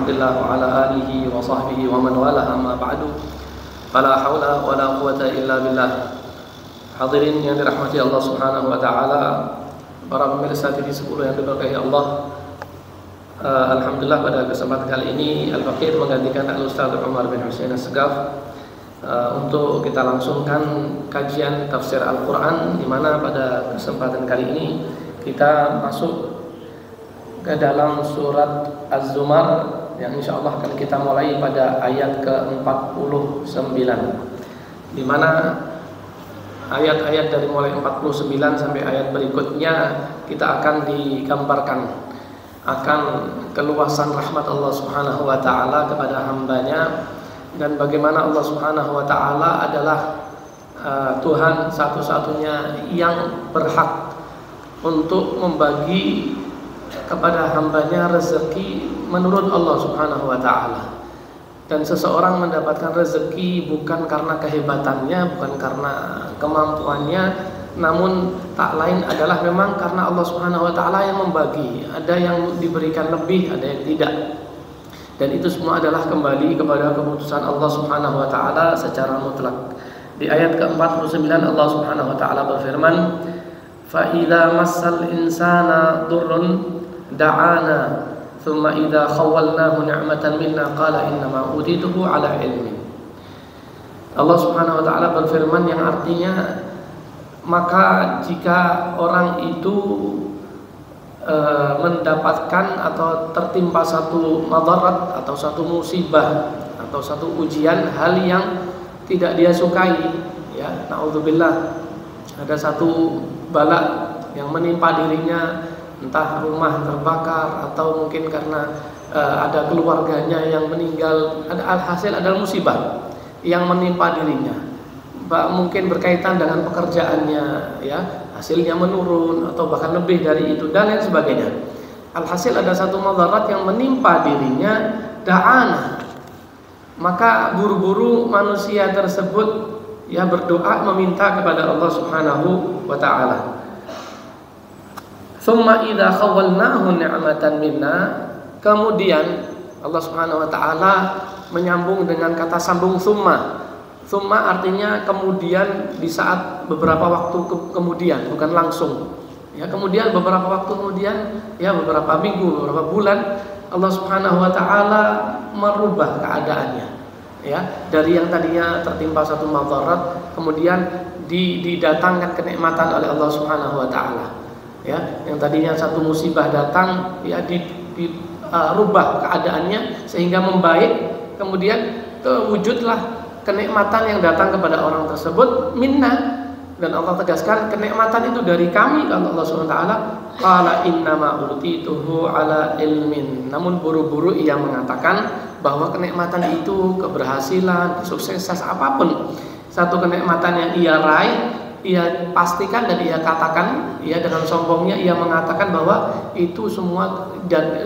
Abdillah wa ala alihi wa sahbihi wa man wala amma ba'du. Fala haula wala quwata illa billah. Hadirin yang dirahmati Allah Subhanahu wa taala, para pemirsa TV 10 yang diberkahi Allah. Alhamdulillah pada kesempatan kali ini Al-Faqih menggantikan Al-Ustaz Umar bin Husain As-Segaf untuk kita langsungkan kajian tafsir Al-Quran, di mana pada kesempatan kali ini kita masuk ke dalam surat Az-Zumar yang insyaallah akan kita mulai pada ayat ke-49, di mana ayat-ayat dari mulai 49 sampai ayat berikutnya kita akan digambarkan akan keluasan rahmat Allah Subhanahu wa taala kepada hambanya, dan bagaimana Allah Subhanahu wa taala adalah Tuhan satu-satunya yang berhak untuk membagi kepada hambanya rezeki menurut Allah Subhanahu wa taala. Dan seseorang mendapatkan rezeki bukan karena kehebatannya, bukan karena kemampuannya, namun tak lain adalah memang karena Allah Subhanahu wa taala yang membagi. Ada yang diberikan lebih, ada yang tidak. Dan itu semua adalah kembali kepada keputusan Allah Subhanahu wa taala secara mutlak. Di ayat ke-49 Allah Subhanahu wa taala berfirman, "Fa idza massal insana durrun da'ana thumma idza khawwalnahu ni'matan minna qala innama utituhu ala ilmin." Allah Subhanahu wa taala berfirman yang artinya, maka jika orang itu mendapatkan atau tertimpa satu madarat atau satu musibah atau satu ujian, hal yang tidak dia sukai, ya, naudzubillah, ada satu bala yang menimpa dirinya, entah rumah terbakar atau mungkin karena ada keluarganya yang meninggal, ada alhasil adalah musibah yang menimpa dirinya, mungkin berkaitan dengan pekerjaannya, ya, hasilnya menurun atau bahkan lebih dari itu dan lain sebagainya. Alhasil ada satu madarat yang menimpa dirinya, da'ana, maka buru-buru manusia tersebut ya berdoa meminta kepada Allah Subhanahu wa taala. Tsumma idza khawwalnahu ni'matan minna, kemudian Allah Subhanahu wa taala menyambung dengan kata sambung summa. Summa artinya kemudian, di saat beberapa waktu kemudian, bukan langsung. Ya, kemudian beberapa waktu kemudian, ya beberapa minggu, beberapa bulan, Allah Subhanahu wa taala merubah keadaannya. Ya, dari yang tadinya tertimpa satu madarat, kemudian didatangkan kenikmatan oleh Allah Subhanahu wa taala. Ya, yang tadinya satu musibah datang, ya dirubah keadaannya sehingga membaik, kemudian wujudlah kenikmatan yang datang kepada orang tersebut minna, dan Allah tegaskan kenikmatan itu dari kami, kalau Allah Subhanahu wa taala qala innama utituhu ala ilmin. Namun buru-buru ia mengatakan bahwa kenikmatan itu, keberhasilan, kesuksesan apapun, satu kenikmatan yang ia raih, ia pastikan dan ia katakan, ia dengan sombongnya ia mengatakan bahwa itu semua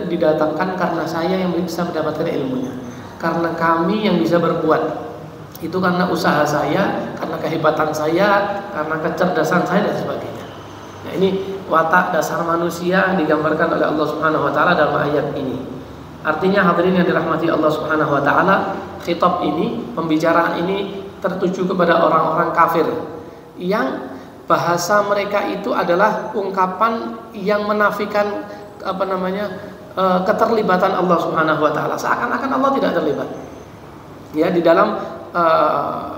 didatangkan karena saya yang bisa mendapatkan ilmunya, karena kami yang bisa berbuat. Itu karena usaha saya, karena kehebatan saya, karena kecerdasan saya dan sebagainya. Nah, ini watak dasar manusia digambarkan oleh Allah Subhanahu wa taala dalam ayat ini. Artinya hadirin yang dirahmati Allah Subhanahu wa taala, khitab ini, pembicaraan ini tertuju kepada orang-orang kafir yang bahasa mereka itu adalah ungkapan yang menafikan keterlibatan Allah Subhanahu wa taala, seakan-akan Allah tidak terlibat ya di dalam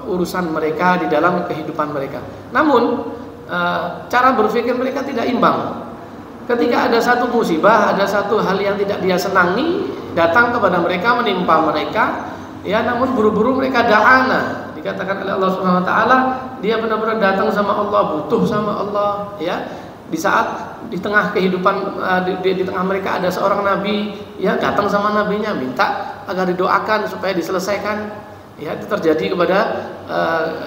urusan mereka, di dalam kehidupan mereka. Namun cara berpikir mereka tidak imbang. Ketika ada satu musibah, ada satu hal yang tidak dia senangi datang kepada mereka, menimpa mereka, ya, namun buru-buru mereka da'ana. Dikatakan oleh Allah Subhanahu wa taala, dia benar-benar datang sama Allah, butuh sama Allah, ya. Di saat di tengah kehidupan di tengah mereka ada seorang nabi, ya, datang sama nabinya minta agar didoakan supaya diselesaikan. Ya, itu terjadi kepada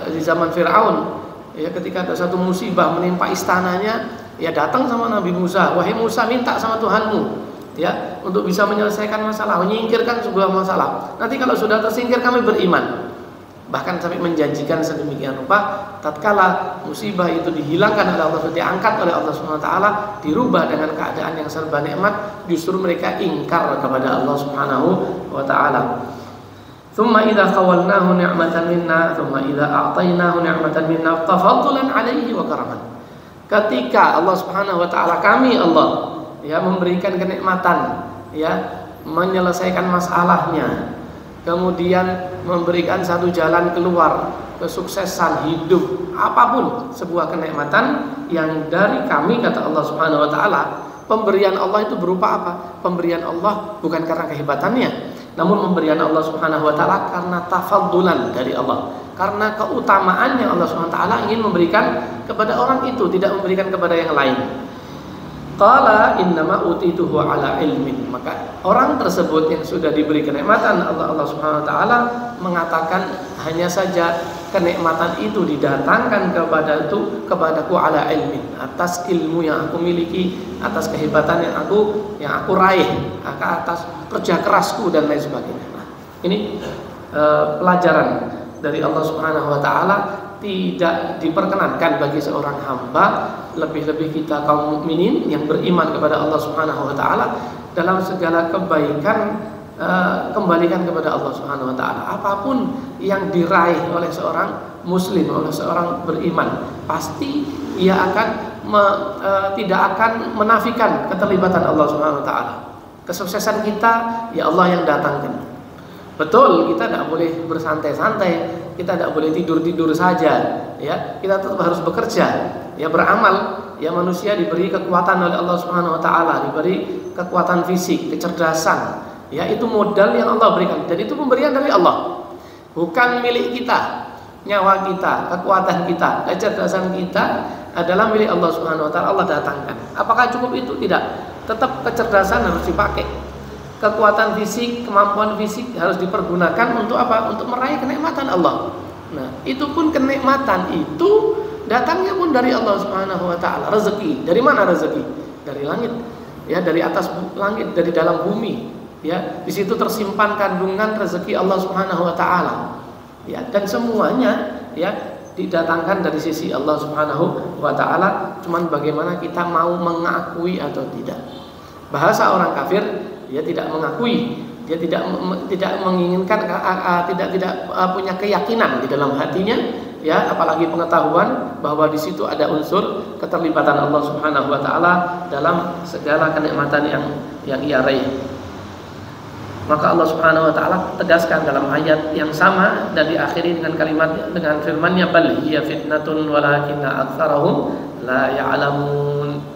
di zaman Firaun. Ya, ketika ada satu musibah menimpa istananya, ya datang sama Nabi Musa, wahai Musa, minta sama Tuhanmu, ya, untuk bisa menyelesaikan masalah, menyingkirkan sebuah masalah. Nanti kalau sudah tersingkir kami beriman. bahkan sampai menjanjikan sedemikian rupa tatkala musibah itu dihilangkan oleh Allah, diangkat oleh Allah Subhanahu wa taala, dirubah dengan keadaan yang serba nikmat, justru mereka ingkar kepada Allah Subhanahu wa taala. Tsumma idza khawalnahu ni'matan minna tsumma idza a'tainahu ni'matan minna tafaddulan 'alaihi wa karaman. Ketika Allah Subhanahu wa taala, kami Allah ya memberikan kenikmatan, ya menyelesaikan masalahnya, kemudian memberikan satu jalan keluar, kesuksesan hidup, apapun sebuah kenikmatan yang dari kami, kata Allah Subhanahu wa taala, pemberian Allah itu berupa apa? Pemberian Allah bukan karena kehebatannya, namun pemberian Allah Subhanahu wa taala karena tafaddulan dari Allah, karena keutamaannya Allah Subhanahu wa taala ingin memberikan kepada orang itu, tidak memberikan kepada yang lain. Qala innama utituhu ala ilmin. Maka orang tersebut yang sudah diberi kenikmatan Allah Subhanahu wa taala mengatakan, hanya saja kenikmatan itu didatangkan kepadaku ala ilmin, atas ilmu yang aku miliki, atas kehebatan yang aku raih, atas kerja kerasku dan lain sebagainya. Nah, ini pelajaran dari Allah Subhanahu wa taala. Tidak diperkenankan bagi seorang hamba, lebih-lebih kita kaum mukminin yang beriman kepada Allah Subhanahu wa taala, dalam segala kebaikan kembalikan kepada Allah Subhanahu wa taala. Apapun yang diraih oleh seorang muslim, oleh seorang beriman, pasti ia akan tidak akan menafikan keterlibatan Allah Subhanahu wa taala. Kesuksesan kita ya Allah yang datangkan. Betul, kita tidak boleh bersantai-santai, kita tidak boleh tidur-tidur saja, ya. Kita tetap harus bekerja, ya, beramal. Ya, manusia diberi kekuatan oleh Allah Subhanahu wa taala, diberi kekuatan fisik, kecerdasan. Ya, itu modal yang Allah berikan, dan itu pemberian dari Allah. Bukan milik kita. Nyawa kita, kekuatan kita, kecerdasan kita adalah milik Allah Subhanahu wa taala, Allah datangkan. Apakah cukup itu? Tidak. Tetap kecerdasan harus dipakai. Kekuatan fisik, kemampuan fisik harus dipergunakan untuk apa? Untuk meraih kenikmatan Allah. Nah, itu pun kenikmatan itu datangnya pun dari Allah Subhanahu wa taala. Rezeki, dari mana rezeki? Dari langit. Ya, dari atas langit, dari dalam bumi. Ya, di situ tersimpan kandungan rezeki Allah Subhanahu wa taala. Ya, dan semuanya ya didatangkan dari sisi Allah Subhanahu wa taala, cuman bagaimana kita mau mengakui atau tidak. Bahasa orang kafir, dia tidak mengakui, dia tidak menginginkan, tidak punya keyakinan di dalam hatinya, ya, apalagi pengetahuan bahwa di situ ada unsur keterlibatan Allah Subhanahu wa taala dalam segala kenikmatan yang ia raih. Maka Allah Subhanahu wa taala tegaskan dalam ayat yang sama dan diakhiri dengan kalimat, dengan firman-Nya, bal hiya fitnatun walakinna aktsarahum la ya'lamun.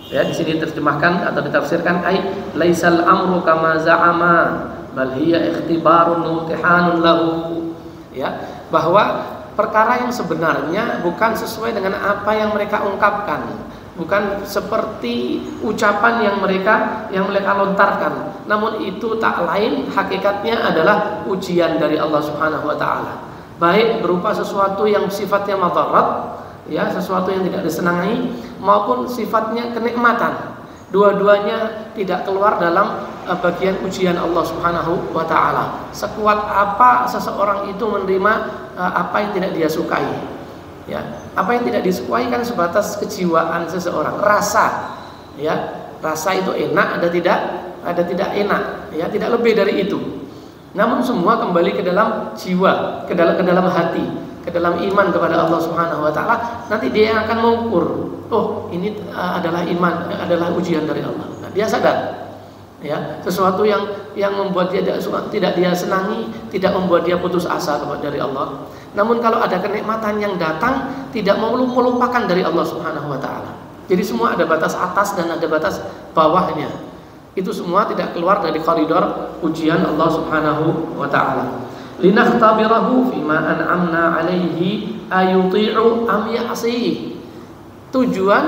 Ya, di sini terjemahkan atau ditafsirkan laisal amru kama za'ama bal hiya ikhtibarun mutihanun lahu. Ya, bahwa perkara yang sebenarnya bukan sesuai dengan apa yang mereka ungkapkan, bukan seperti ucapan yang mereka lontarkan, namun itu tak lain hakikatnya adalah ujian dari Allah Subhanahu wa taala, baik berupa sesuatu yang sifatnya madarat, ya, sesuatu yang tidak disenangi, maupun sifatnya kenikmatan. Dua-duanya tidak keluar dalam bagian ujian Allah Subhanahu wa taala. Sekuat apa seseorang itu menerima apa yang tidak dia sukai. Ya, apa yang tidak disukai kan sebatas kejiwaan seseorang, rasa. Ya, rasa itu enak, ada tidak enak, ya, tidak lebih dari itu. Namun semua kembali ke dalam jiwa, ke dalam hati, ke dalam iman kepada Allah Subhanahu wa taala. Nanti dia akan mengukur, oh, ini adalah iman, adalah ujian dari Allah. Nah, dia sadar, ya, sesuatu yang membuat dia tidak dia senangi, tidak membuat dia putus asa dari Allah. Namun kalau ada kenikmatan yang datang, tidak mau melupakan dari Allah Subhanahu wa taala. Jadi semua ada batas atas dan ada batas bawahnya. Itu semua tidak keluar dari koridor ujian Allah Subhanahu wa taala. Linakhtabirahu fima an'amna alaihi ayuti'u am ya'si. Tujuan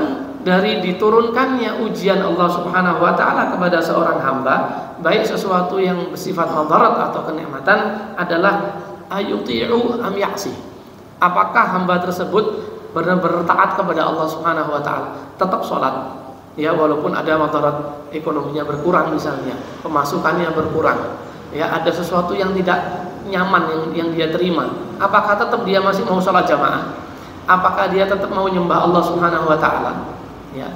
dari diturunkannya ujian Allah Subhanahu wa taala kepada seorang hamba, baik sesuatu yang bersifat madarat atau kenikmatan, adalah ayuti'u am ya'si. Apakah hamba tersebut benar-benar taat kepada Allah Subhanahu wa taala, tetap sholat, ya, walaupun ada madarat, ekonominya berkurang misalnya, pemasukannya berkurang, ya, ada sesuatu yang tidak nyaman yang dia terima? Apakah tetap dia masih mau sholat jamaah? Apakah dia tetap mau nyembah Allah Subhanahu wa taala? Ya.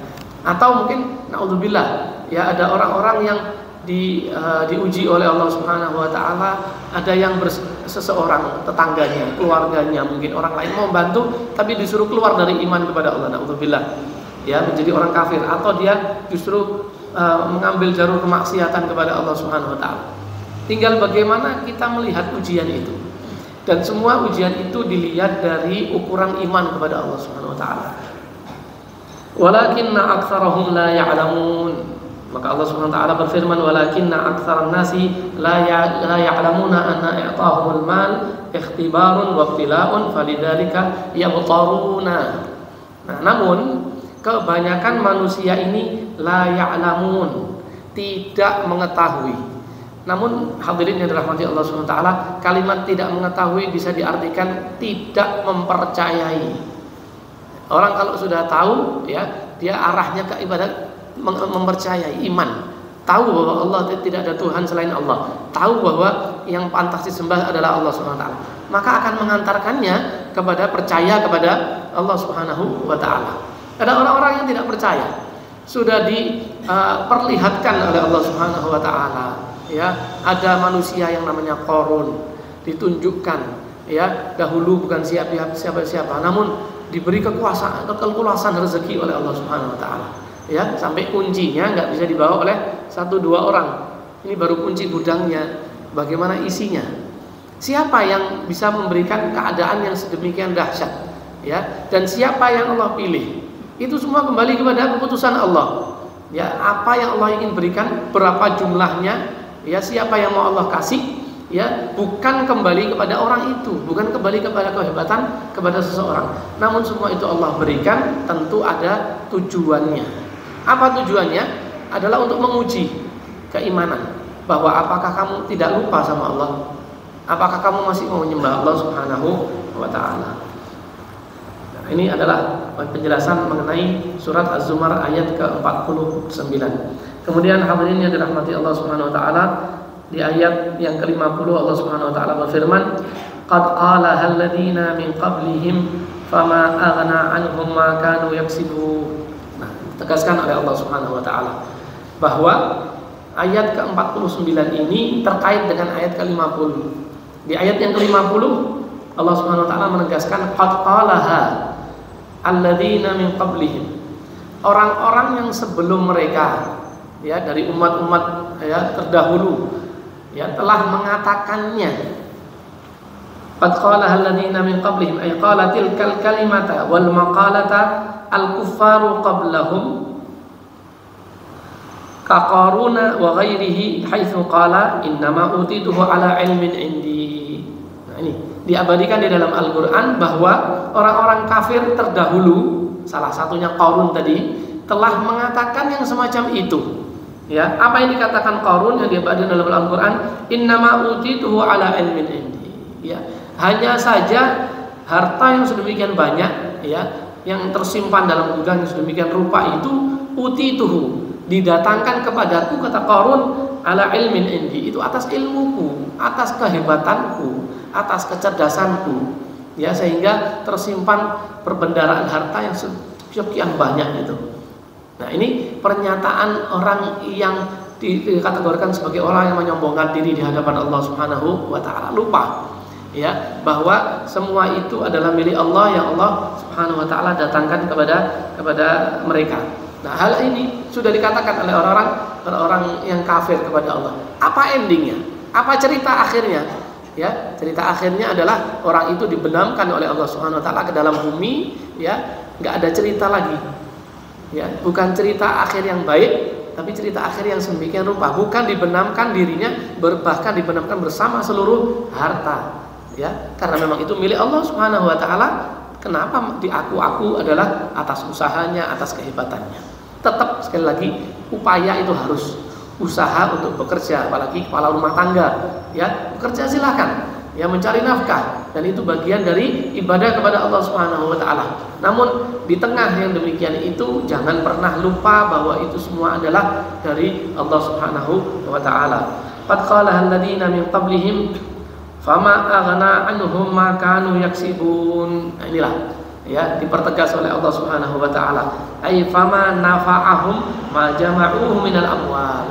Atau mungkin naudzubillah, ya ada orang-orang yang diuji oleh Allah Subhanahu wa taala, ada yang seseorang tetangganya, keluarganya, mungkin orang lain mau bantu tapi disuruh keluar dari iman kepada Allah, naudzubillah. Ya, menjadi orang kafir, atau dia justru mengambil jalur kemaksiatan kepada Allah Subhanahu wa taala. Tinggal bagaimana kita melihat ujian itu. Dan semua ujian itu dilihat dari ukuran iman kepada Allah Subhanahu wa taala. Walakinna aktsarahum la ya'lamun. Maka Allah Subhanahu wa taala berfirman, walakinna aktsaran nasi la ya'lamuna anna i'tahumul mal ikhtibarun wa ibtila'un falidzalika yabtaruna. Nah, namun kebanyakan manusia ini la ya'lamun, tidak mengetahui. Namun hadirin yang dirahmati Allah Subhanahu wa taala, kalimat tidak mengetahui bisa diartikan tidak mempercayai. Orang kalau sudah tahu, ya, dia arahnya ke ibadah, mempercayai, iman. Tahu bahwa Allah tidak ada Tuhan selain Allah. Tahu bahwa yang pantas disembah adalah Allah Subhanahu wa taala. Maka akan mengantarkannya kepada percaya kepada Allah Subhanahu wa taala. Ada orang-orang yang tidak percaya. Sudah diperlihatkan oleh Allah Subhanahu wa taala, ya, ada manusia yang namanya Qarun, ditunjukkan, ya, dahulu bukan siapa-siapa, namun diberi kekuasaan rezeki oleh Allah Subhanahu wa taala, ya, sampai kuncinya nggak bisa dibawa oleh 1-2 orang. Ini baru kunci gudangnya, bagaimana isinya? Siapa yang bisa memberikan keadaan yang sedemikian dahsyat, ya? Dan siapa yang Allah pilih? Itu semua kembali kepada keputusan Allah. Ya, apa yang Allah ingin berikan, berapa jumlahnya, ya, siapa yang mau Allah kasih, ya, bukan kembali kepada orang itu, bukan kembali kepada kehebatan kepada seseorang. Namun semua itu Allah berikan, tentu ada tujuannya. Apa tujuannya? Adalah untuk menguji keimanan, bahwa apakah kamu tidak lupa sama Allah? Apakah kamu masih mau menyembah Allah Subhanahu wa taala? Ini adalah penjelasan mengenai surat Az-Zumar ayat ke-49. Kemudian hadirin yang dirahmati Allah Subhanahu wa taala, di ayat yang ke-50 Allah Subhanahu wa taala berfirman, "Qad qala alladziina min qablihim fama aghna 'anhum ma kanu yaksibun." Nah, tegaskan oleh Allah Subhanahu wa taala bahwa ayat ke-49 ini terkait dengan ayat ke-50. Di ayat yang ke-50 Allah Subhanahu wa taala menegaskan qad qalaha alladzina min qablihim, orang-orang yang sebelum mereka, ya, dari umat-umat, ya, terdahulu, ya, telah mengatakannya. Qad qala alladzina min qablihim ay qala tilkal kalimata wal maqalata al kuffaru qablahum ka Qaruna wa ghairihi haitsu qala innama utituhu ala ilmin indi. Nah, ini diabadikan di dalam Al-Quran bahwa orang-orang kafir terdahulu, salah satunya Qarun tadi, telah mengatakan yang semacam itu. Ya, apa yang dikatakan Qarun yang diabadikan dalam Al-Quran? Innama utituhu ala ilmin indi. Ya, hanya saja harta yang sedemikian banyak, ya, yang tersimpan dalam gudang yang sedemikian rupa itu, utituhu, didatangkan kepadaku, kata Qarun, ala ilmin indi, itu atas ilmuku, atas kehebatanku, atas kecerdasanku, ya, sehingga tersimpan perbendaharaan harta yang sekian banyak itu. Nah, ini pernyataan orang yang dikategorikan sebagai orang yang menyombongkan diri di hadapan Allah Subhanahu wa taala, lupa, ya, bahwa semua itu adalah milik Allah yang Allah Subhanahu wa taala datangkan kepada mereka. Nah, hal ini sudah dikatakan oleh orang-orang yang kafir kepada Allah. Apa endingnya? Apa cerita akhirnya? Ya, cerita akhirnya adalah orang itu dibenamkan oleh Allah Subhanahu wa taala ke dalam bumi, ya, nggak ada cerita lagi. Ya, bukan cerita akhir yang baik, tapi cerita akhir yang sedemikian rupa. Bukan dibenamkan dirinya, bahkan dibenamkan bersama seluruh harta. Ya, karena memang itu milik Allah Subhanahu wa taala. Kenapa diaku-aku adalah atas usahanya, atas kehebatannya. Tetap sekali lagi upaya itu harus usaha untuk bekerja, apalagi kepala rumah tangga, ya, bekerja silakan, ya, mencari nafkah, dan itu bagian dari ibadah kepada Allah Subhanahu wa taala. Namun di tengah yang demikian itu jangan pernah lupa bahwa itu semua adalah dari Allah Subhanahu wa taala. Qad qala alladziina min qablihim Fama aghna anhum ma kanu yaksibun. Nah, inilah ya dipertegas oleh Allah Subhanahu wa taala. Ai fama nafa'ahum ma jama'uhu minal amwal.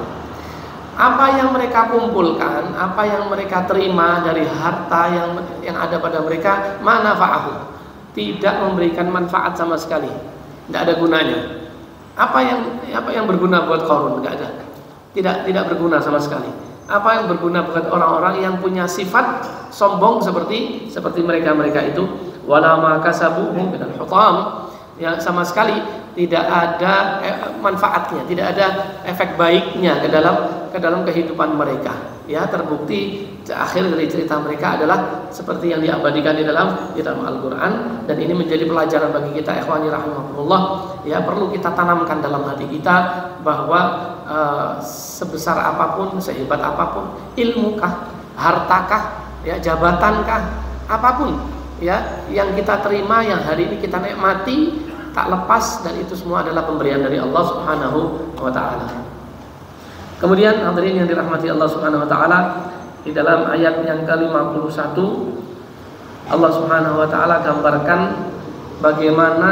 Apa yang mereka kumpulkan, apa yang mereka terima dari harta yang ada pada mereka, ma nafa'ahum, tidak memberikan manfaat sama sekali. Tidak ada gunanya. Apa yang berguna buat Qarun? Enggak ada. Tidak berguna sama sekali. Apa yang berguna buat orang-orang yang punya sifat sombong seperti mereka itu, wala ma kasabu minal hutam, yang sama sekali tidak ada manfaatnya, tidak ada efek baiknya ke dalam kehidupan mereka. Ya, terbukti akhir dari cerita mereka adalah seperti yang diabadikan di dalam Al-Qur'an, dan ini menjadi pelajaran bagi kita ikhwani rahimakumullah. Ya, perlu kita tanamkan dalam hati kita bahwa sebesar apapun, sehebat apapun, ilmukah, hartakah, ya, jabatankah, apapun ya yang kita terima, yang hari ini kita nikmati, tak lepas dan itu semua adalah pemberian dari Allah Subhanahu wa taala. Kemudian hadirin yang dirahmati Allah Subhanahu wa taala, di dalam ayat yang ke-51 Allah Subhanahu wa taala gambarkan bagaimana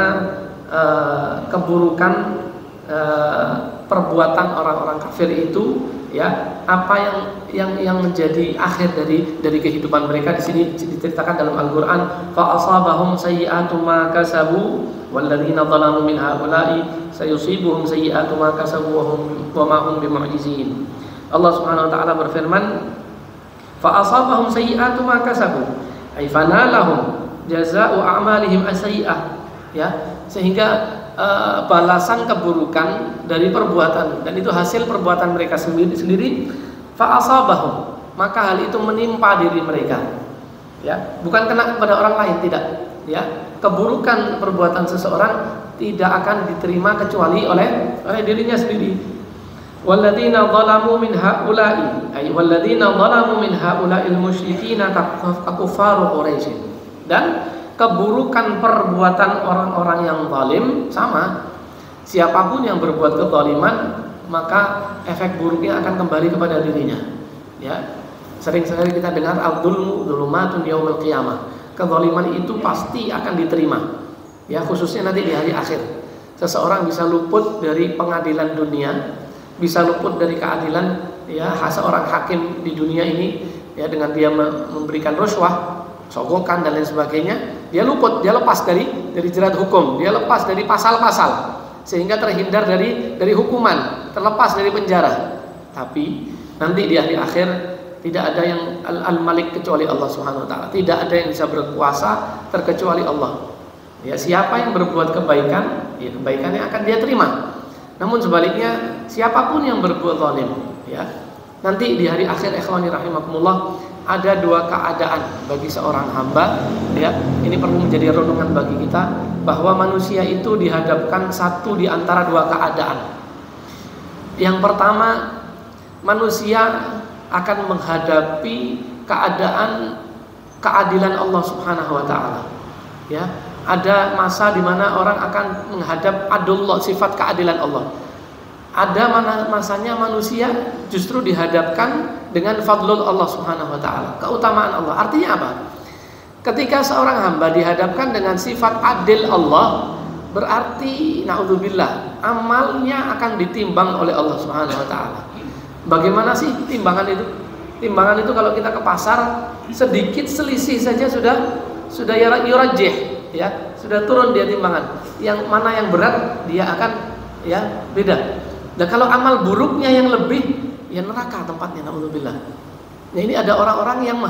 keburukan perbuatan orang-orang kafir itu, ya, apa yang menjadi akhir dari kehidupan mereka. Di sini diceritakan dalam Al-Qur'an, fa asabahum sayyi'atu ma kasabu walladzina zalamu min haula'i sayusibuhum sayyi'atu ma kasabu wa ma hum bimu'jizin. Allah Subhanahu wa taala berfirman, fa asabahum sayyi'atu ma kasabu ay fanalahum jazaa'u a'malihim as-sayyi'ah, ya, sehingga balasan keburukan dari perbuatan, dan itu hasil perbuatan mereka sendiri. Fa asabahum, maka hal itu menimpa diri mereka, ya, bukan kena kepada orang lain, tidak, ya. Keburukan perbuatan seseorang tidak akan diterima kecuali oleh dirinya sendiri. Walladzina zalamu min haula'i ay walladzina zalamu min haula'il musyrikina kakufaru Quraisy. Dan keburukan perbuatan orang-orang yang zalim sama. Siapapun yang berbuat kezaliman, maka efek buruknya akan kembali kepada dirinya. Ya, sering-sering kita dengar al-dzulmu dzulumatun yaumil qiyamah. Kezaliman itu pasti akan diterima. Ya, khususnya nanti di hari akhir. Seseorang bisa luput dari pengadilan dunia, bisa luput dari keadilan, ya, seorang hakim di dunia ini, ya, dengan dia memberikan rasuah, sogokan dan lain sebagainya, dia luput, dia lepas dari jerat hukum, dia lepas dari pasal-pasal, sehingga terhindar dari hukuman, terlepas dari penjara. Tapi nanti di hari akhir tidak ada yang al-malik kecuali Allah Subhanahu wa taala. Tidak ada yang bisa berkuasa terkecuali Allah. Ya, siapa yang berbuat kebaikan, ya, kebaikannya akan dia terima. Namun sebaliknya, siapapun yang berbuat zalim, ya, nanti di hari akhir ikhwani rahimakumullah, ada dua keadaan bagi seorang hamba, ya. Ini perlu menjadi renungan bagi kita bahwa manusia itu dihadapkan satu di antara dua keadaan. Yang pertama, manusia akan menghadapi keadilan Allah Subhanahu wa taala. Ya, ada masa di mana orang akan menghadap adullah, sifat keadilan Allah. Ada masanya manusia justru dihadapkan dengan fadlul Allah Subhanahu wa taala, keutamaan Allah. Artinya apa? Ketika seorang hamba dihadapkan dengan sifat adil Allah, berarti naudzubillah, amalnya akan ditimbang oleh Allah Subhanahu wa taala. Bagaimana sih timbangan itu? Timbangan itu kalau kita ke pasar, sedikit selisih saja sudah yurajih, ya, sudah turun dia timbangan. Yang mana yang berat dia akan, ya, beda. Dan kalau amal buruknya yang lebih, ya neraka tempatnya, naudzubillah. Nah, ini ada orang-orang yang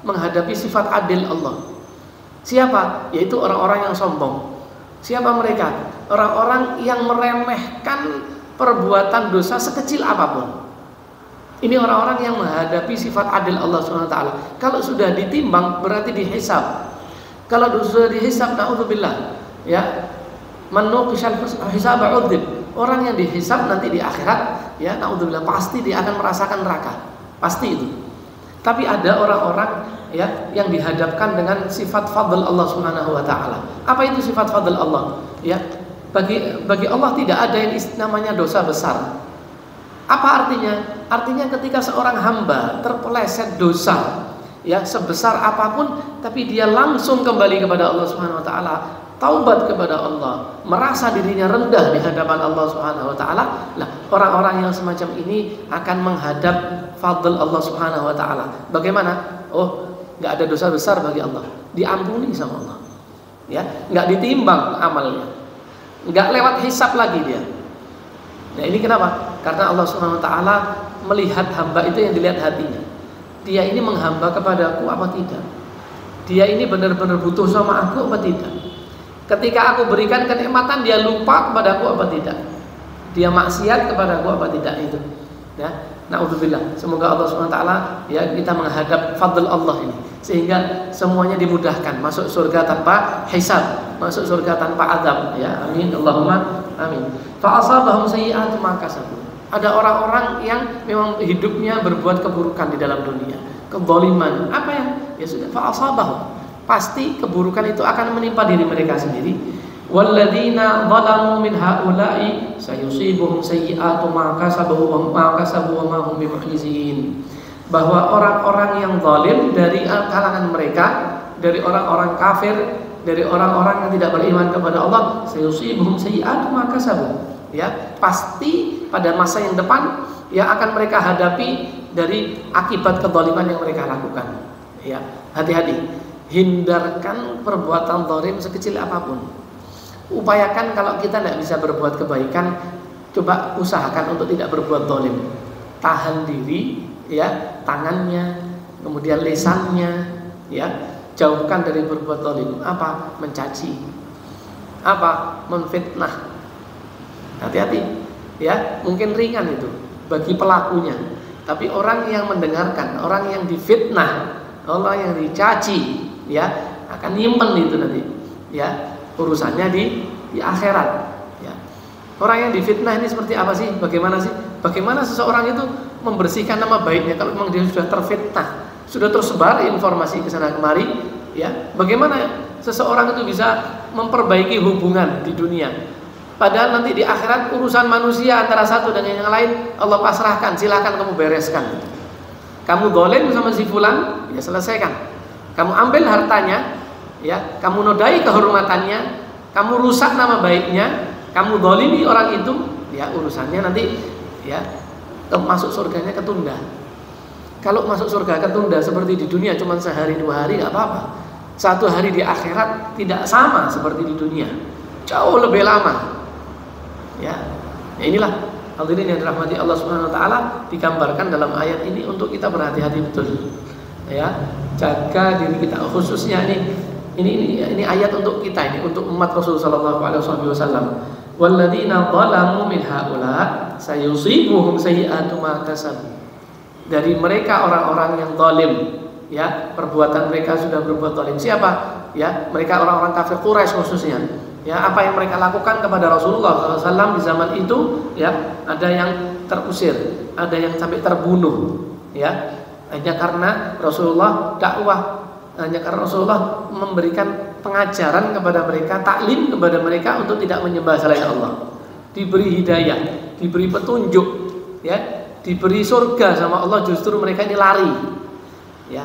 menghadapi sifat adil Allah. Siapa? Yaitu orang-orang yang sombong. Siapa mereka? Orang-orang yang meremehkan perbuatan dosa sekecil apapun. Ini orang-orang yang menghadapi sifat adil Allah SWT. Kalau sudah ditimbang berarti dihisab. Kalau sudah dihisab, naudzubillah, ya, manuqishal hisab udzib. Orang yang dihisab nanti di akhirat, ya, naudzubillah, pasti dia akan merasakan neraka. Pasti itu. Tapi ada orang-orang, ya, yang dihadapkan dengan sifat fadl Allah Subhanahu wa taala. Apa itu sifat fadl Allah? Ya, bagi Allah tidak ada yang namanya dosa besar. Apa artinya? Artinya ketika seorang hamba terpeleset dosa, ya sebesar apapun, tapi dia langsung kembali kepada Allah Subhanahu wa taala, taubat kepada Allah, merasa dirinya rendah di hadapan Allah Subhanahu wa taala, lah orang-orang yang semacam ini akan menghadap fadl Allah Subhanahu wa taala. Bagaimana? Oh, enggak ada dosa besar bagi Allah, diampuni sama Allah. Ya, enggak ditimbang amalnya. Enggak lewat hisab lagi dia. Nah, ini kenapa? Karena Allah Subhanahu wa taala melihat hamba itu yang dilihat hatinya. Dia ini menghamba kepadaku apa tidak? Dia ini benar-benar butuh sama aku apa tidak? Ketika aku berikan kenikmatan, dia lupa kepadaku apa tidak? Dia maksiat kepadaku apa tidak? Itu. Ya, naudzubillah. Semoga Allah Subhanahu wa taala ya kita menghadap fadl Allah ini sehingga semuanya dimudahkan, masuk surga tanpa hisab, masuk surga tanpa azab. Ya, amin. Allahumma amin. Fa asabahum sayyi'atu ma kasabu. Ada orang-orang yang memang hidupnya berbuat keburukan di dalam dunia, kezaliman. Apa yang ya sudah fa asabahum. Pasti keburukan itu akan menimpa diri mereka sendiri. Walladzina zalamu min haula'i sayusibuhum sayyi'atu ma kasabu wa ma hum bimu'jizin. Bahwa orang-orang yang zalim dari kalangan mereka, dari orang-orang kafir, dari orang-orang yang tidak beriman kepada Allah, sayusibuhum sayyi'atu ma kasabu. Ya, pasti pada masa yang depan yang akan mereka hadapi dari akibat kezaliman yang mereka lakukan. Ya, hati-hati. Hindarkan perbuatan zalim sekecil apapun. Upayakan kalau kita tidak bisa berbuat kebaikan, coba usahakan untuk tidak berbuat zalim. Tahan diri, ya, tangannya, kemudian lisannya, ya, jauhkan dari berbuat zalim. Apa? Mencaci. Apa? Menfitnah. Hati-hati, ya, mungkin ringan itu bagi pelakunya, tapi orang yang mendengarkan, orang yang difitnah, orang yang dicaci, ya, akan nyimpen itu nanti, ya, urusannya di akhirat. Ya. Orang yang difitnah ini seperti apa sih? Bagaimana sih? Bagaimana seseorang itu membersihkan nama baiknya kalau memang dia sudah terfitnah, sudah tersebar informasi ke sana kemari, ya? Bagaimana seseorang itu bisa memperbaiki hubungan di dunia? Padahal nanti di akhirat urusan manusia antara satu dengan yang lain Allah pasrahkan, silakan kamu bereskan. Kamu zalim sama si fulan, ya selesaikan. Kamu ambil hartanya, ya, kamu nodai kehormatannya, kamu rusak nama baiknya, kamu zalimi orang itu, ya urusannya nanti, ya, masuk surganya ketunda. Kalau masuk surga ketunda seperti di dunia cuma sehari dua hari nggak apa-apa. Satu hari di akhirat tidak sama seperti di dunia, jauh lebih lama. Ya, inilah hadirin yang dirahmati Allah Subhanahu wa taala, digambarkan dalam ayat ini untuk kita berhati-hati betul. Ya, jaga diri kita khususnya ini ayat untuk kita ini, untuk umat Rasulullah sallallahu alaihi wasallam. Walladzina zalamu min haula sayusibuhum sayyi'atu ma kasabu. Dari mereka orang-orang yang zalim, ya, perbuatan mereka sudah berbuat zalim. Siapa? Ya, mereka orang-orang kafir Quraisy khususnya. Ya, apa yang mereka lakukan kepada Rasulullah SAW di zaman itu, ya, ada yang terusir, ada yang sampai terbunuh, ya, hanya karena Rasulullah dakwah, hanya karena Rasulullah memberikan pengajaran kepada mereka, taklim kepada mereka untuk tidak menyembah selain Allah, diberi hidayah, diberi petunjuk, ya, diberi surga sama Allah, justru mereka ini lari, ya.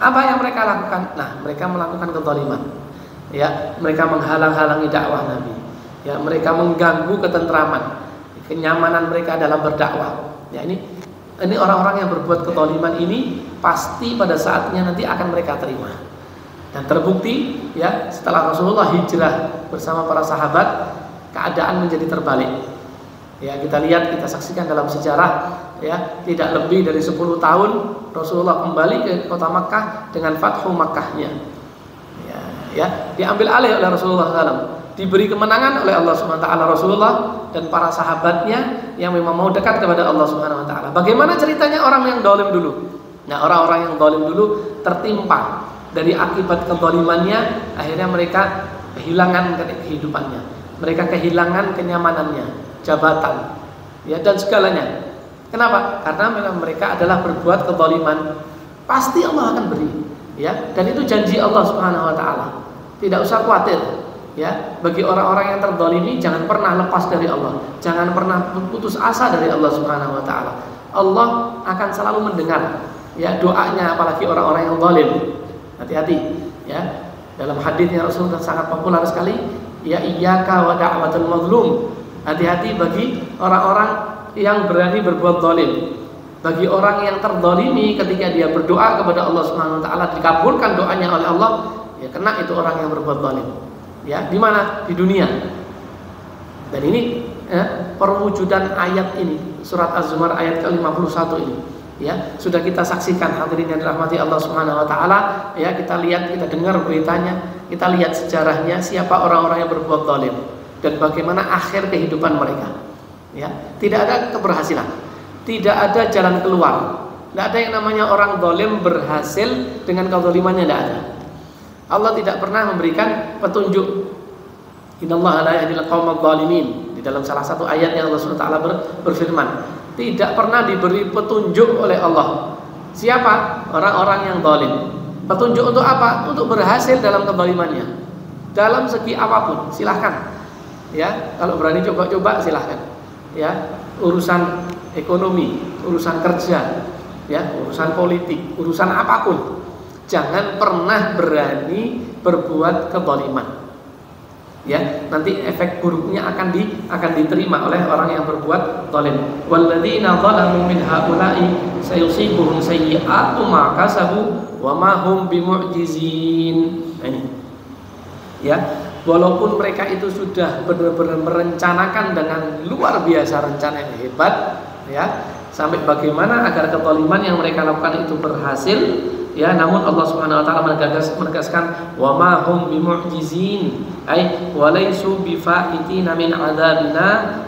Apa yang mereka lakukan? Nah, mereka melakukan kezaliman. Ya, mereka menghalang-halangi dakwah Nabi. Ya, mereka mengganggu ketentraman, kenyamanan mereka dalam berdakwah. Ya, ini orang-orang yang berbuat kezaliman ini pasti pada saatnya nanti akan mereka terima. Dan terbukti, ya, setelah Rasulullah hijrah bersama para sahabat, keadaan menjadi terbalik. Ya, kita lihat, kita saksikan dalam sejarah, ya, tidak lebih dari 10 tahun Rasulullah kembali ke kota Makkah dengan Fathu Makkahnya. Ya, diambil alih oleh Rasulullah SAW, diberi kemenangan oleh Allah SWT, Rasulullah dan para sahabatnya yang memang mau dekat kepada Allah SWT. Bagaimana ceritanya orang yang zalim dulu? Nah, orang-orang yang zalim dulu tertimpa dari akibat kezalimannya, akhirnya mereka kehilangan kehidupannya, mereka kehilangan kenyamanannya, jabatan, ya, dan segalanya. Kenapa? Karena memang mereka adalah berbuat kezaliman. Pasti Allah akan beri, ya, dan itu janji Allah Subhanahu wa taala. Tidak usah khawatir, ya, bagi orang-orang yang terzalimi, jangan pernah lepas dari Allah, jangan pernah putus asa dari Allah Subhanahu wa taala. Allah akan selalu mendengar ya doanya, apalagi orang-orang yang zalim. Hati-hati ya. Dalam hadisnya Rasulullah sangat populer sekali, ya iyyaka wa da'watul mazlum. Hati-hati bagi orang-orang yang berani berbuat zalim. Bagi orang yang terzalimi ketika dia berdoa kepada Allah Subhanahu wa taala dikabulkan doanya oleh Allah, ya kena itu orang yang berbuat zalim. Ya, di mana? Di dunia. Dan ini perwujudan ayat ini, surat Az-Zumar ayat ke-51 ini. Ya, sudah kita saksikan hadirin yang dirahmati Allah Subhanahu wa taala, ya kita lihat, kita dengar beritanya, kita lihat sejarahnya siapa orang-orang yang berbuat zalim dan bagaimana akhir kehidupan mereka. Ya, tidak ada keberhasilan. Tidak ada jalan keluar. Tidak ada yang namanya orang zalim berhasil dengan kezalimannya, tidak ada. Allah tidak pernah memberikan petunjuk. Innallaha la yahdil qaumadz zalimin. Di dalam salah satu ayat yang Allah Subhanahu wa taala berfirman, tidak pernah diberi petunjuk oleh Allah. Siapa? Orang-orang yang zalim. Petunjuk untuk apa? Untuk berhasil dalam kezalimannya. Dalam segi apapun, silahkan. Ya, kalau berani coba-coba silahkan. Ya, urusan ekonomi, urusan kerja, ya, urusan politik, urusan apapun. Jangan pernah berani berbuat kezaliman. Ya, nanti efek buruknya akan diterima oleh orang yang berbuat zalim. Walladzina zalamu min haula'i sayusibuhum sayyi'atu ma kasabu wa ma hum bimu'jizin. Ini. Ya, walaupun mereka itu sudah benar-benar merencanakan dengan luar biasa rencana yang hebat, ya, sampai bagaimana agar kezaliman yang mereka lakukan itu berhasil, ya, namun Allah Subhanahu wa taala menegaskan wa ma hum bimu'jizin, ay wa laysu bifaitina min adzabina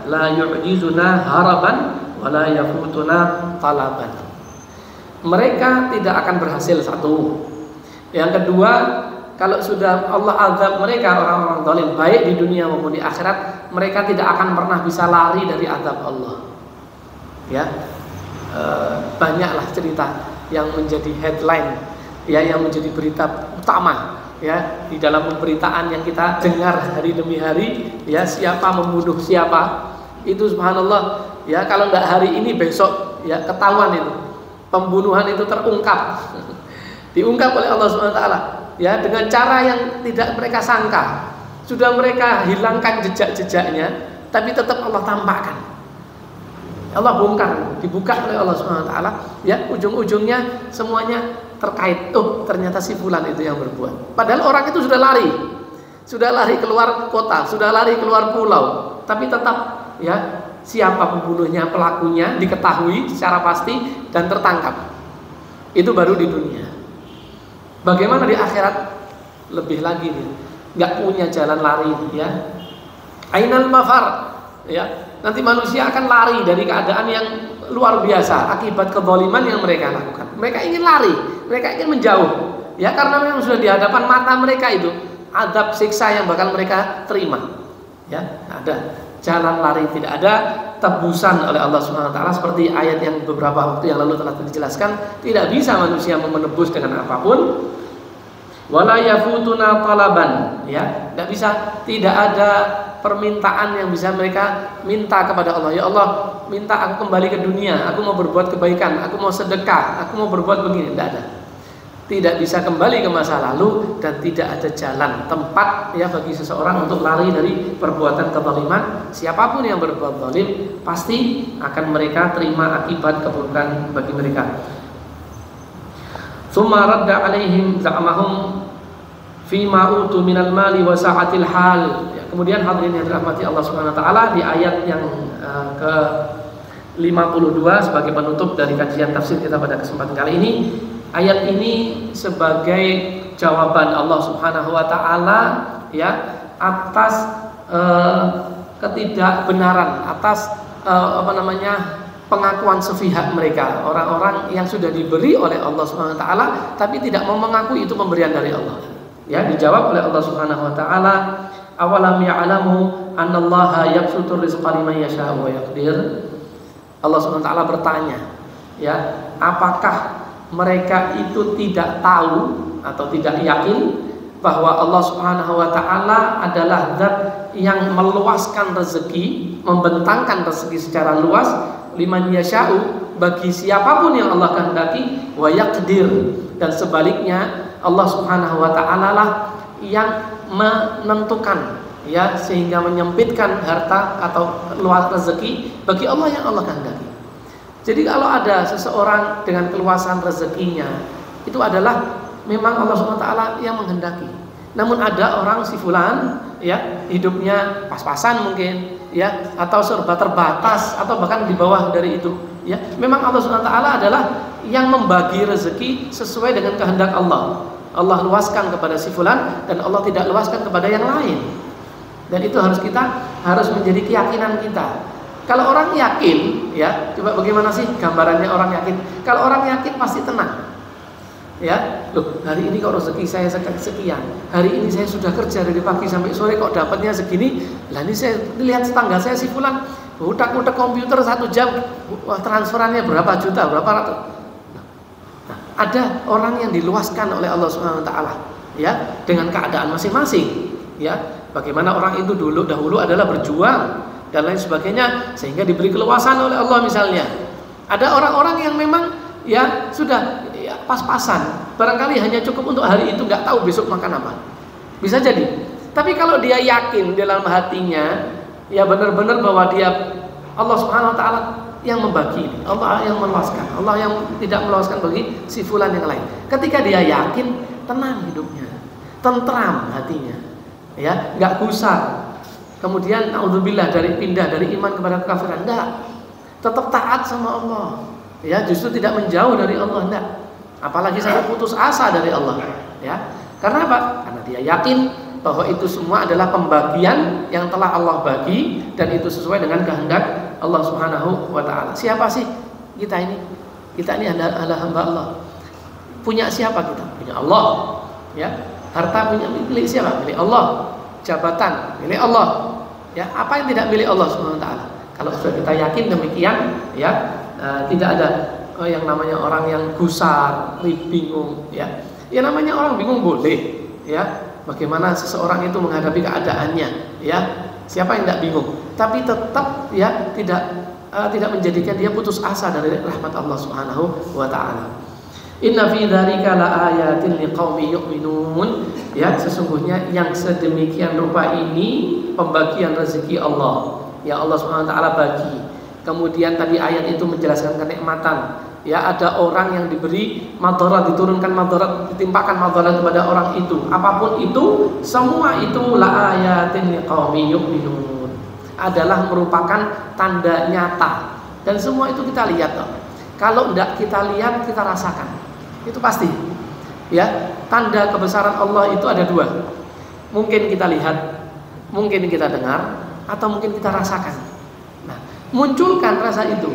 la yu'jizuna haraban wa la yafutuna talaban. Mereka tidak akan berhasil, satu. Yang kedua, kalau sudah Allah azab mereka, orang-orang zalim baik di dunia maupun di akhirat, mereka tidak akan pernah bisa lari dari azab Allah. Ya, banyaklah cerita yang menjadi headline, ya, yang menjadi berita utama, ya, di dalam pemberitaan yang kita dengar hari demi hari, ya, siapa membunuh siapa, itu subhanallah, ya, kalau nggak hari ini besok, ya, ketahuan itu, pembunuhan itu terungkap, diungkap oleh Allah Subhanahu wa taala, ya, dengan cara yang tidak mereka sangka. Sudah mereka hilangkan jejak-jejaknya, tapi tetap Allah tampakkan. Allah bongkar, dibuka oleh Allah Subhanahu wa taala, ya, ujung-ujungnya semuanya terkait. Oh, ternyata si fulan itu yang berbuat. Padahal orang itu sudah lari keluar kota, sudah lari keluar pulau, tapi tetap, ya, siapa pembunuhnya, pelakunya diketahui secara pasti dan tertangkap. Itu baru di dunia. Bagaimana di akhirat? Lebih lagi nih, nggak punya jalan lari, ya. Ainal mafar, ya. Nanti manusia akan lari dari keadaan yang luar biasa akibat kezaliman yang mereka lakukan. Mereka ingin lari, mereka ingin menjauh, ya, karena memang sudah di hadapan mata mereka itu azab siksa yang bakal mereka terima. Ya, ada jalan lari, tidak ada tebusan oleh Allah Subhanahu wa taala, seperti ayat yang beberapa waktu yang lalu telah dijelaskan. Tidak bisa manusia menebus dengan apapun. Wala yafutuna talaban, ya, tidak bisa, tidak ada permintaan yang bisa mereka minta kepada Allah. Ya Allah, minta aku kembali ke dunia, aku mau berbuat kebaikan, aku mau sedekah, aku mau berbuat begini. Tidak ada. Tidak bisa kembali ke masa lalu dan tidak ada jalan tempat, ya, bagi seseorang untuk lari dari perbuatan kezaliman. Siapapun yang berbuat zalim pasti akan mereka terima akibat keburukan bagi mereka. Tsumma radda 'alaihim za'mahum fima utu minal mali wa sa'atil hal. Ya, kemudian hadirin yang dirahmati Allah Subhanahu wa taala, di ayat yang ke-52 sebagai penutup dari kajian tafsir kita pada kesempatan kali ini, ayat ini sebagai jawaban Allah Subhanahu wa taala, ya, atas ketidakbenaran, atas pengakuan sepihak mereka, orang-orang yang sudah diberi oleh Allah Subhanahu wa taala tapi tidak mau mengakui itu pemberian dari Allah. Ya, dijawab oleh Allah Subhanahu wa taala, awalam ya'lamu annallaha yabsutur rizqa liman yasha'u wa yaqdir. Allah Subhanahu wa taala bertanya, ya, apakah mereka itu tidak tahu atau tidak yakin bahwa Allah Subhanahu wa taala adalah zat yang meluaskan rezeki, membentangkan rezeki secara luas, liman yasha'u, bagi siapapun yang Allah kehendaki, wa yaqdir, dan sebaliknya Allah Subhanahu wa taala lah yang menentukan, ya, sehingga menyempitkan harta atau luas rezeki bagi Allah yang Allah kehendaki. Jadi kalau ada seseorang dengan keluasan rezekinya, itu adalah memang Allah Subhanahu wa taala yang menghendaki. Namun ada orang si fulan, ya, hidupnya pas-pasan mungkin, ya, atau serba terbatas, atau bahkan di bawah dari itu, ya. Memang Allah Subhanahu wa taala adalah yang membagi rezeki sesuai dengan kehendak Allah. Allah luaskan kepada si fulan dan Allah tidak luaskan kepada yang lain. Dan itu harus menjadi keyakinan kita. Kalau orang yakin, ya, coba bagaimana sih gambarannya orang yakin? Kalau orang yakin pasti tenang. Ya, loh, hari ini kok rezeki saya sekian, hari ini saya sudah kerja dari pagi sampai sore kok dapatnya segini. Lah ini saya lihat tetangga saya si fulan utak-utak komputer 1 jam, wah, transferannya berapa juta, berapa ratus. Nah, ada orang yang diluaskan oleh Allah Subhanahu wa taala, ya, dengan keadaan masing-masing, ya. Bagaimana orang itu dahulu adalah berjuang dan lain sebagainya sehingga diberi keluasan oleh Allah misalnya. Ada orang-orang yang memang, ya, sudah, ya, pas-pasan, barangkali hanya cukup untuk hari itu, nggak tahu besok makan apa, bisa jadi. Tapi kalau dia yakin dalam hatinya, ya, benar-benar bahwa dia Allah Subhanahu wa taala yang membagi, Allah yang meluaskan, Allah yang tidak meluaskan bagi si fulan yang lain. Ketika dia yakin, tenang hidupnya, tentram hatinya, ya, nggak gusar. Kemudian naudzubillah pindah dari iman kepada kekafiran, enggak, tetap taat sama Allah, ya, justru tidak menjauh dari Allah, enggak. Apalagi sampai putus asa dari Allah, ya. Karena apa? Karena dia yakin bahwa itu semua adalah pembagian yang telah Allah bagi dan itu sesuai dengan kehendak Allah Subhanahu wa taala. Siapa sih kita ini? Kita ini adalah hamba Allah. Punya siapa kita? Punya Allah, ya. Harta punya milik siapa? Milik Allah. Jabatan milik Allah, ya. Apa yang tidak milik Allah Subhanahu wa taala? Kalau sudah kita yakin demikian, ya, tidak ada yang namanya orang yang gusar, bingung, ya. Ya, namanya orang bingung boleh, ya. Bagaimana seseorang itu menghadapi keadaannya, ya. Siapa yang tidak bingung? Tapi tetap, ya, tidak menjadikan dia putus asa dari rahmat Allah Subhanahu wa taala. Inna fi dzalika laayatin liqaumin yu'minun, ya, sesungguhnya yang sedemikian rupa ini pembagian rezeki Allah yang Allah Subhanahu wa taala bagi. Kemudian tadi ayat itu menjelaskan kenikmatan, ya, ada orang yang diberi madarat, diturunkan madarat, ditimpakan madarat kepada orang itu. Apapun itu, semua itu laayatin liqaumin yu'minun, adalah merupakan tanda nyata. Dan semua itu kita lihat, toh. Kalau tidak kita lihat, kita rasakan. Itu pasti, ya. Tanda kebesaran Allah itu ada 2. Mungkin kita lihat, mungkin kita dengar, atau mungkin kita rasakan. Nah, munculkan rasa itu,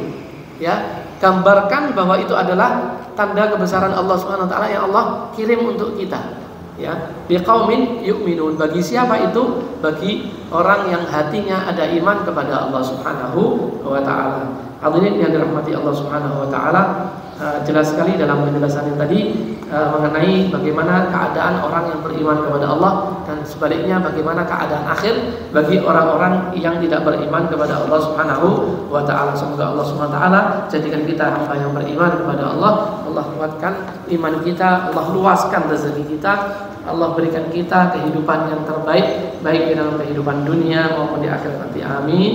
ya. Gambarkan bahwa itu adalah tanda kebesaran Allah Subhanahu wa taala yang Allah kirim untuk kita, ya. Biqaumin yu'minun, bagi siapa itu? Bagi orang yang hatinya ada iman kepada Allah Subhanahu wa taala. Hadirin yang dirahmati Allah Subhanahu wa taala, jelas sekali dalam penjelasan yang tadi mengenai bagaimana keadaan orang yang beriman kepada Allah dan sebaliknya bagaimana keadaan akhir bagi orang-orang yang tidak beriman kepada Allah Subhanahu wa taala. Semoga Allah Subhanahu wa taala jadikan kita hamba yang beriman kepada Allah. Allah kuatkan iman kita, Allah luaskan rezeki kita, Allah berikan kita kehidupan yang terbaik baik di dalam kehidupan dunia maupun di akhirat nanti. Amin.